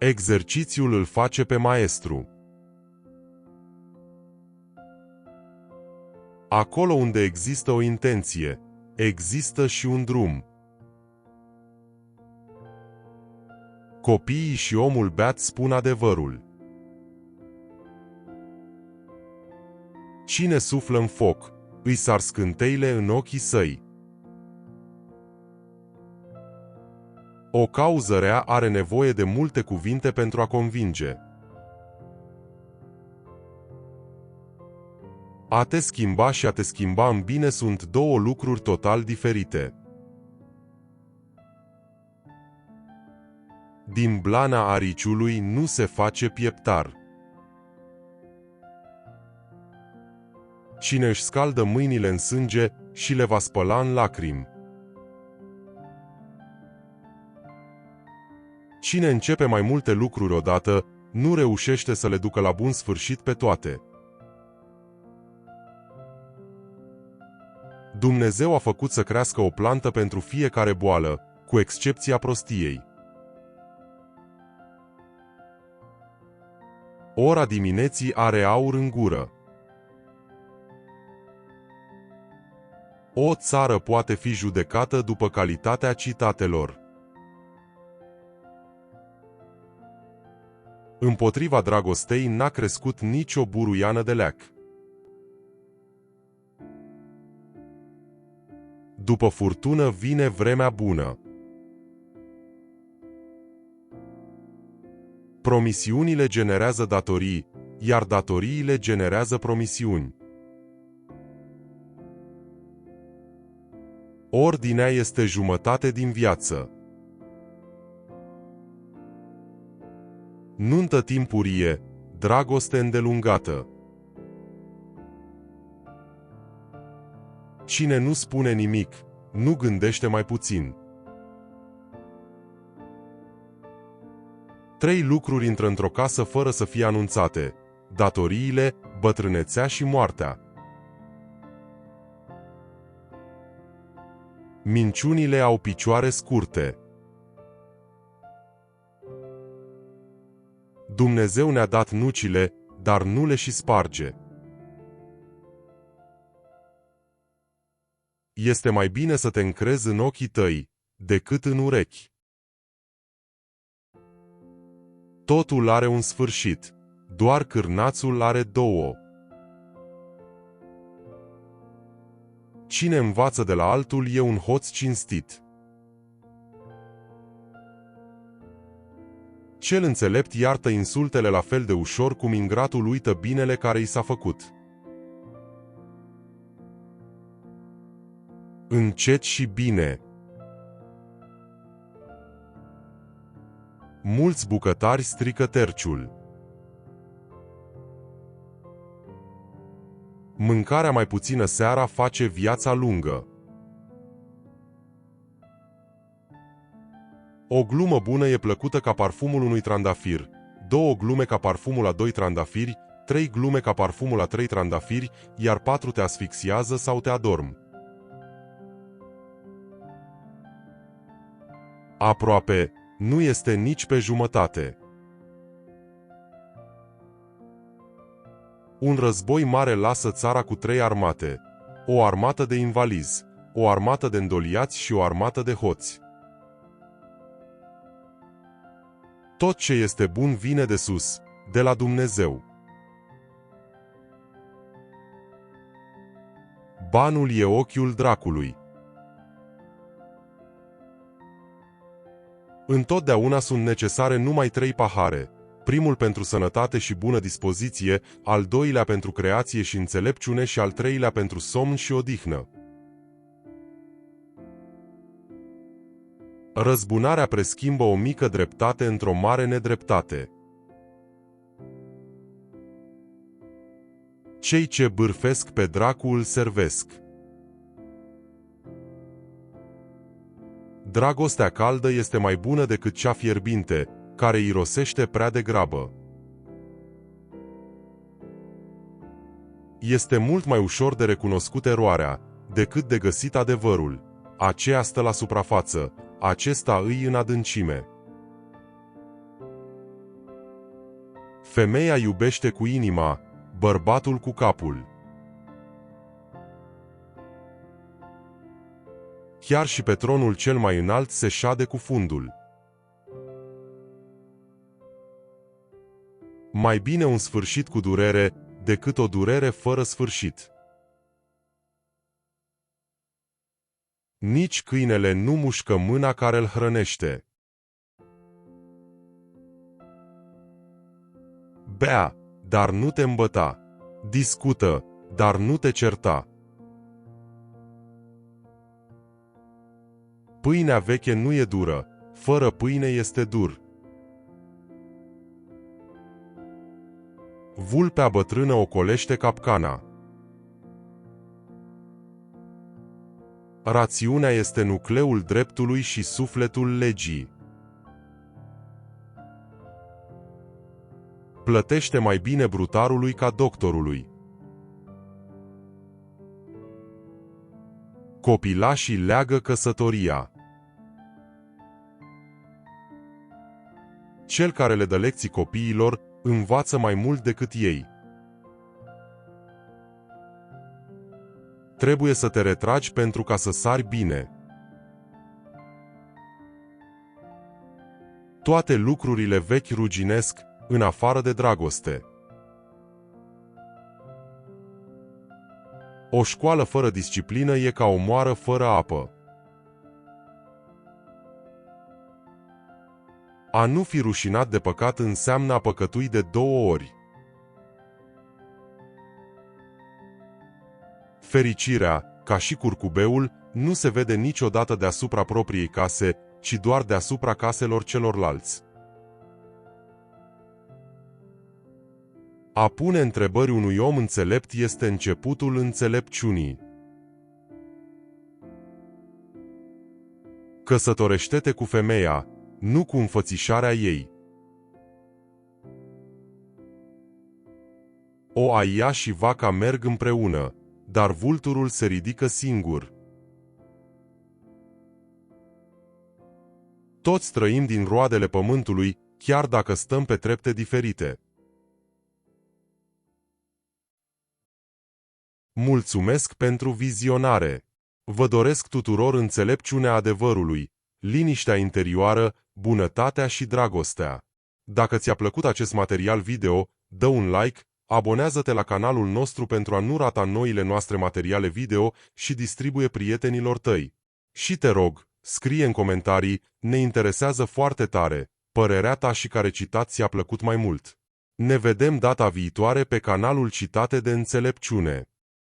Exercițiul îl face pe maestru. Acolo unde există o intenție, există și un drum. Copiii și omul beat spun adevărul. Cine suflă în foc, îi sar scânteile în ochii săi. O cauză rea are nevoie de multe cuvinte pentru a convinge. A te schimba și a te schimba în bine sunt două lucruri total diferite. Din blana ariciului nu se face pieptar. Cine își scaldă mâinile în sânge și le va spăla în lacrimi. Cine începe mai multe lucruri odată, nu reușește să le ducă la bun sfârșit pe toate. Dumnezeu a făcut să crească o plantă pentru fiecare boală, cu excepția prostiei. Ora dimineții are aur în gură. O țară poate fi judecată după calitatea citatelor. Împotriva dragostei n-a crescut nicio buruiană de leac. După furtună vine vremea bună. Promisiunile generează datorii, iar datoriile generează promisiuni. Ordinea este jumătate din viață. Nuntă timpurie, dragoste îndelungată. Cine nu spune nimic, nu gândește mai puțin. 3 lucruri intră într-o casă fără să fie anunțate: datoriile, bătrânețea și moartea. Minciunile au picioare scurte. Dumnezeu ne-a dat nucile, dar nu le și sparge. Este mai bine să te încrezi în ochii tăi, decât în urechi. Totul are un sfârșit, doar cârnațul are 2. Cine învață de la altul e un hoț cinstit. Cel înțelept iartă insultele la fel de ușor cum ingratul uită binele care i s-a făcut. Încet și bine. Mulți bucătari strică terciul. Mâncarea mai puțină seara face viața lungă. O glumă bună e plăcută ca parfumul unui trandafir, 2 glume ca parfumul a 2 trandafiri, 3 glume ca parfumul a 3 trandafiri, iar 4 te asfixiază sau te adorm. Aproape nu este nici pe jumătate. Un război mare lasă țara cu 3 armate, o armată de invalizi, o armată de îndoliați și o armată de hoți. Tot ce este bun vine de sus, de la Dumnezeu. Banul e ochiul dracului. Întotdeauna sunt necesare numai 3 pahare, primul pentru sănătate și bună dispoziție, al doilea pentru creație și înțelepciune și al treilea pentru somn și odihnă. Răzbunarea preschimbă o mică dreptate într-o mare nedreptate. Cei ce bârfesc pe dracu îl servesc. Dragostea caldă este mai bună decât cea fierbinte, care irosește prea degrabă. Este mult mai ușor de recunoscut eroarea, decât de găsit adevărul. Aceea stă la suprafață, acesta îi în adâncime. Femeia iubește cu inima, bărbatul cu capul. Chiar și pe tronul cel mai înalt se șade cu fundul. Mai bine un sfârșit cu durere decât o durere fără sfârșit. Nici câinele nu mușcă mâna care îl hrănește. Bea, dar nu te îmbăta. Discută, dar nu te certa. Pâinea veche nu e dură, fără pâine este dur. Vulpea bătrână ocolește capcana. Rațiunea este nucleul dreptului și sufletul legii. Plătește mai bine brutarului ca doctorului. Copilașii leagă căsătoria. Cel care le dă lecții copiilor învață mai mult decât ei. Trebuie să te retragi pentru ca să sari bine. Toate lucrurile vechi ruginesc, în afară de dragoste. O școală fără disciplină e ca o moară fără apă. A nu fi rușinat de păcat înseamnă a păcătui de 2 ori. Fericirea, ca și curcubeul, nu se vede niciodată deasupra propriei case, ci doar deasupra caselor celorlalți. A pune întrebări unui om înțelept este începutul înțelepciunii. Căsătorește-te cu femeia, nu cu înfățișarea ei. O aia și vaca merg împreună, dar vulturul se ridică singur. Toți trăim din roadele pământului, chiar dacă stăm pe trepte diferite. Mulțumesc pentru vizionare. Vă doresc tuturor înțelepciunea adevărului, liniștea interioară, bunătatea și dragostea. Dacă ți-a plăcut acest material video, dă un like, abonează-te la canalul nostru pentru a nu rata noile noastre materiale video și distribuie prietenilor tăi. Și te rog, scrie în comentarii, ne interesează foarte tare, părerea ta și care citat ți-a plăcut mai mult. Ne vedem data viitoare pe canalul Citate de Înțelepciune.